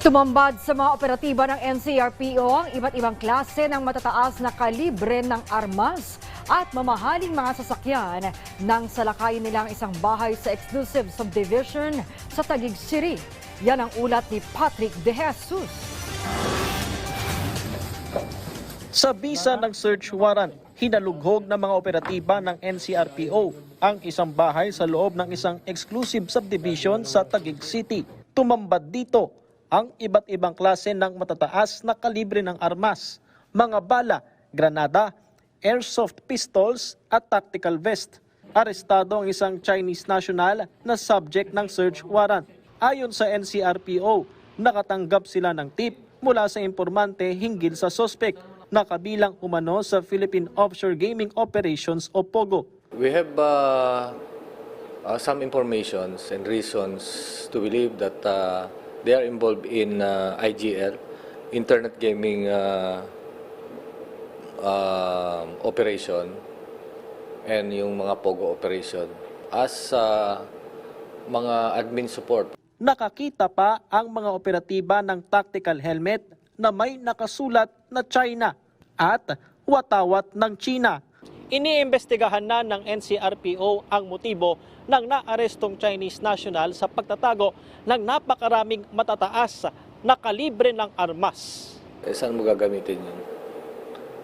Tumambad sa mga operatiba ng NCRPO ang iba't ibang klase ng matataas na kalibre ng armas at mamahaling mga sasakyan nang salakayin nilang isang bahay sa exclusive subdivision sa Taguig City. Yan ang ulat ni Patrick De Jesus. Sa bisa ng search warrant, hinalughog ng mga operatiba ng NCRPO ang isang bahay sa loob ng isang exclusive subdivision sa Taguig City. Tumambad dito ang iba't ibang klase ng matataas na kalibre ng armas, mga bala, granada, airsoft pistols at tactical vest. Arestado ang isang Chinese national na subject ng search warrant. Ayon sa NCRPO, nakatanggap sila ng tip mula sa impormante hinggil sa suspect na kabilang umano sa Philippine Offshore Gaming Operations o POGO. We have some informations and reasons to believe that they are involved in IGL, internet gaming operation, and yung mga POGO operation as mga admin support. Nakakita pa ang mga operatiba ng tactical helmet na may nakasulat na China at watawat ng China. Iniimbestigahan na ng NCRPO ang motibo ng naarestong Chinese national sa pagtatago ng napakaraming matataas na kalibre ng armas. Saan mo gagamitin yun?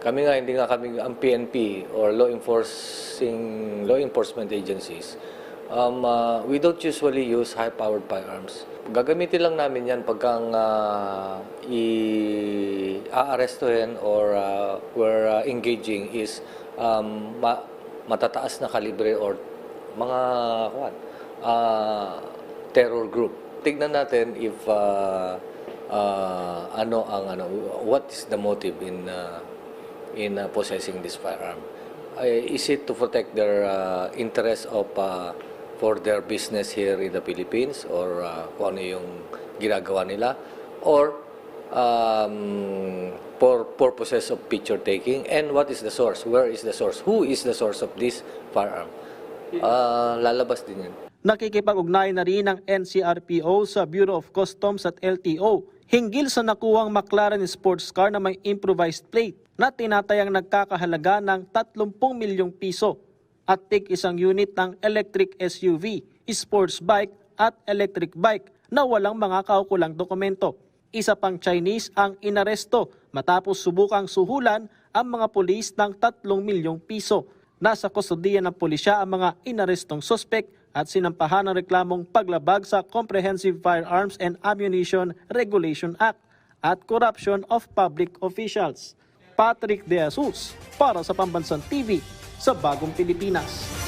Kami nga, hindi nga kami, ang PNP or law enforcement agencies, we don't usually use high-powered firearms. Gagamitin lang namin yan pagkang i-aarestuhin or we're engaging is matataas na kalibre or mga terror group. Tignan natin if what is the motive in possessing this firearm. Is it to protect their interest of for their business here in the Philippines or kung ano yung ginagawa nila, or for purposes of picture taking, and what is the source? Where is the source? Who is the source of this firearm? Lalabas din yun. Nakikipag-ugnay na rin ng NCRPO sa Bureau of Customs at LTO hinggil sa nakuwang McLaren sports car na may improvised plate na tinatayang nagkakahalaga ng 30 milyong piso at tig isang unit ng electric SUV, sports bike at electric bike na walang mga kaukulang dokumento. Isa pang Chinese ang inaresto matapos subukang suhulan ang mga pulis ng 3 milyong piso. Nasa kustodiya ng pulisya ang mga inarestong suspect at sinampahan ng reklamong paglabag sa Comprehensive Firearms and Ammunition Regulation Act at corruption of public officials. Patrick De Jesus para sa Pambansang TV sa Bagong Pilipinas.